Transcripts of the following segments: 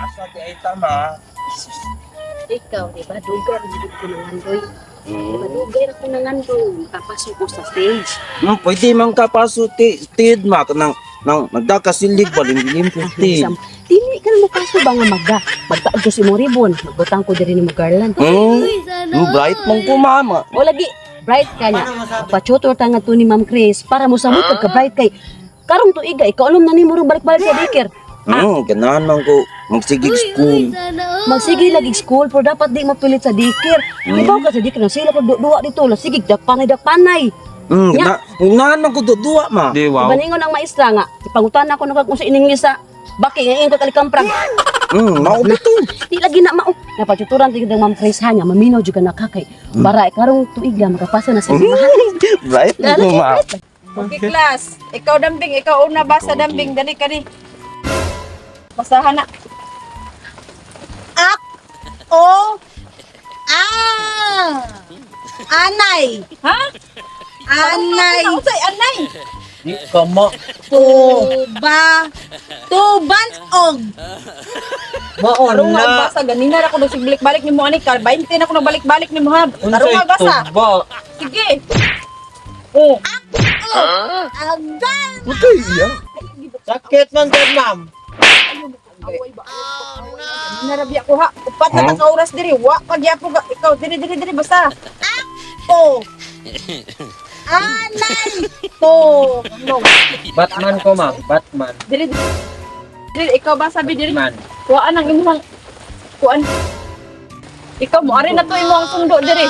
Asa di ay tama. Ikaw, di ba? Dugay ang hindi ko nangandoy. Di ba? Dugay ako nangandoy. Kapasok ko sa stage. Pwede man ka paso tid ma nang nagdakasilig balimlim ko tid. Dili ka na mukaso ba nga magtaog ko si mong ribbon. Magbutang ko diri ni mo garland. Bright mong ko mama. O lagi, bright ka niya. Pachutor ta nga to ni Ma'am Chris para mo samot ka bright kay karong tuiga ikaw alam na nimo rong balik-balik sa daycare. Ganahan man ko magsigig school. Magsige lagi school pero dapat di mapilit sa daycare. Ibaw ka sa daycare sila pag duwa dito la sige dakpanay. Ganahan man ko dudua ma. Di wow. Ibaningon ang maestra nga, ipangutan ako nung kung sa iningles sa baki ngayon ko kalikam-prang. Mao bito. Di lagi na mao. Napachuturan tigid ang Ma'am Chris hanya maminaw juga nakakay. Bara karong tuiga makapasa na sa limahan. Bright mo ma. Okay, class. Ikaw dambing, ikaw una basa dambing. Dali ka ni. Basahan na. Anay. Ha? Anay. Usay, anay. Di ka ma. Tuban og. Tarong nga basa. Ganina ako nung balik-balik ni mo ani. 20 na ako nung balik-balik ni mo ha. Tarong nga basa. Sige. Oh. Agan. Okay, yeah. Sakit man dyan, ma'am. Narabi ako ha. Upat na ka oras diri. Wa pagyapo ka. Ikaw diri basa. Anay. No. Batman ko, ma'am. Batman. Diri. Ikaw ba sabi diri? Man. Kuan ang imong kuan. Ikaw mo ari na to imong sundo diri.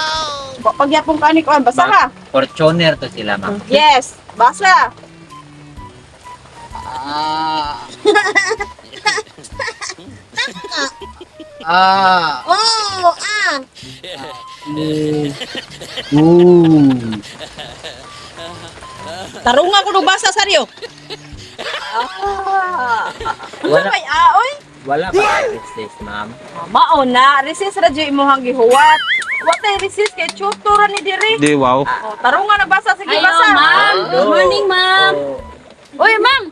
Pagyapon ka ni kuan basa ha. Fortuner to sila, ma'am. Yes, basa. Tarong ako no basa saryo. Wala kay aoy. Wala pa resist, ma'am. Mao na, resist ra jud imong gihuwat. Wa tay resist kay tutor ni diri. Di wow. Oh, tarong nga nagbasa sige Hello, basa. ma'am. Good morning, ma'am. Oy, ma'am.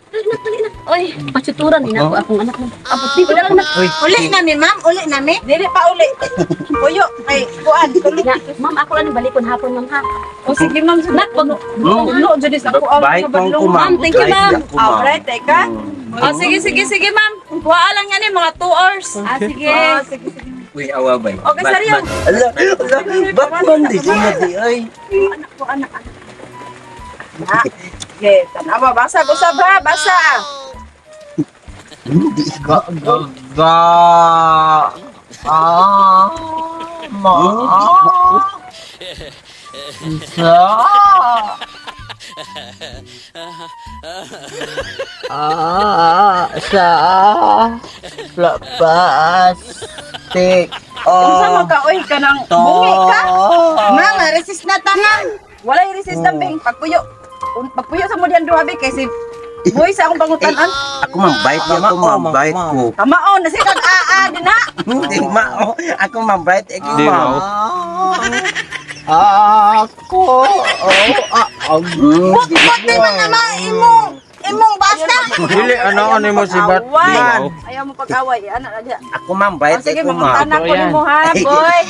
Oy, pachuturan din ako akong anak mo. Apos di ko lang na. Uli nami, ma'am. Uli nami. Dili pa uli. Puyo kay kuan. Na, ma'am, ako lang balikon hapon, ma'am ha. O sige ma'am, sunat pag no jud sa ako ang Bait mong ko, kabadlong. ma'am. Thank you, ma'am. Bait ko, ma'am. Alright, teka. Oh, sige ma'am. Kuha lang yan eh, mga 2 hours. Sige. Sige. Uy, awa ba? Okay, saryo. Ala, Batman di ko na di ay. Anak ko, anak. Na. Okay, tanawa. Basa ko sa ba? Basa. Di ka ma sa plastic. Unsa man ka oy kanang bungi ka? Mama, resist na tanan. Walay resist dambing pagpuyo. Pagpuyo sa mo diyan duhabi kay si Boy sa akong pangutanan. Ako mang bait ko, ma'am, bait ko. Kamaon na si kag din ha. Hindi mao, ako mang bait Di ma'am. wow. Ako. Pati man naman imong basa. Dili ano mo si Bat. Di wow. Ayaw mo pag-away, anak na diya. Ako mang bait Sige, ko, ma'am. manguntanan ko nimo ha, boy.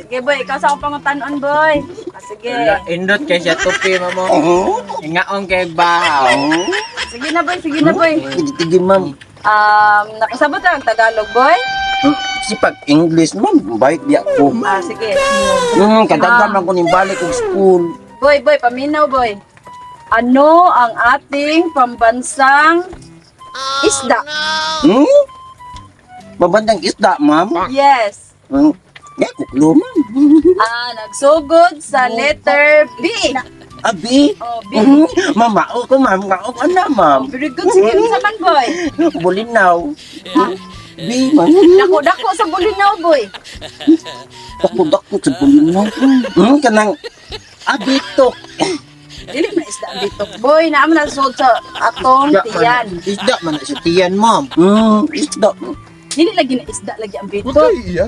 Sige, boy, ikaw sa akong pangutanon, boy. Sige. Indot kay siya tupi mo. Ingaon kay bahaw. Sige na, boy. Sige na, boy. Tige, ma'am. Nakasabot lang ang Tagalog, boy. Si pag English, ma'am, bait di ako. Sige. Kadagdaman ko ning balik og school. Boy, paminaw, boy. Ano ang ating pambansang isda? Babandang isda, ma'am. Yes. Kuklo, ma'am. Nagsugod sa letter B. Abi. Oh, B. Mamao ko, ma'am. Ngao ka na, ma'am. Very good. Sige, sa man, boy. Bulinaw. Bi, ma'am. Dako sa bulinaw, boy. Dako sa bulinaw. Kanang abitok. Dili na isda dito. Boy, naam na suot sa atong tiyan. Isda man sa tiyan, ma'am. Isda. Dili lagi na isda lagi ang bito. Iya.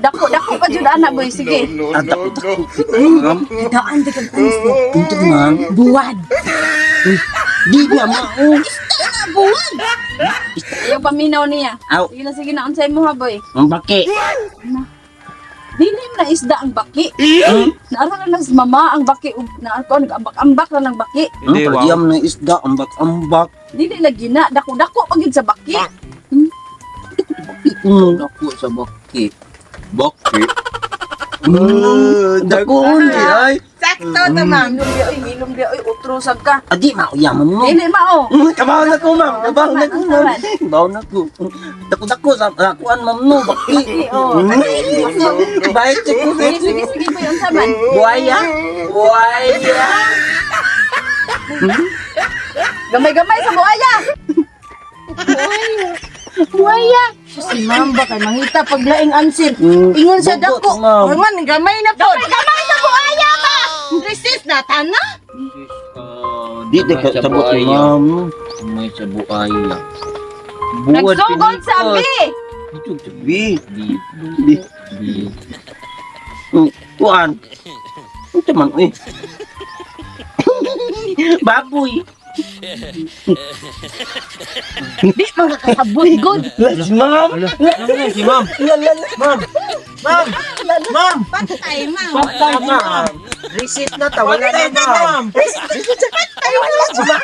Dako pa jud anak, boy. Sige. Dako. Ma'am. Daan di ka isda. Ito, ma'am. Buwad. Di ba, ma'am? Isda na buwan. Ayaw paminaw niya. Aw. Sige na, unsay mo ha, boy. Ang baki. Dili na isda ang baki. Naara lang sa mama ang baki. Naako, nag-ambak-ambak lang ng baki. Hindi, wow. Pagiyam na isda, ambak-ambak. Dili lagi na, dako-dako pagid sa baki. Ako sa baki. Baki. Dako di ay. Sakto to, ma'am. Ilom dia, oy, utrusag ka. Adi, mauyaman mo. Dili mao. Kabaw na ko, ma'am. Kabaw na ko, ma'am. Kabaw na ko. Dako-dako sa lakuan, ma'am, no. Baki. Baik, Sige, sige. sige, boy, unsa man. Buaya. Buaya. Gamay-gamay sa buaya. Buaya. Si ma'am ba kay mangita paglaing answer. Ingon sa Bugot, dako. ma'am. Orman gamay na po. Gamay sa buaya ba? Resist na tana. Di, di ka sabot, ma'am. May sa buaya. Nagsugod sa abi. Bi. Di. Bi. Di. Tuan. Ito man, eh. Baboy. Di mga kasabot good. Si ma'am. Si ma'am. Ma'am. Ma'am. Ma'am. Patay, ma'am. Patay, ma'am. Reset na, tawala na, ma'am. Patay, wala.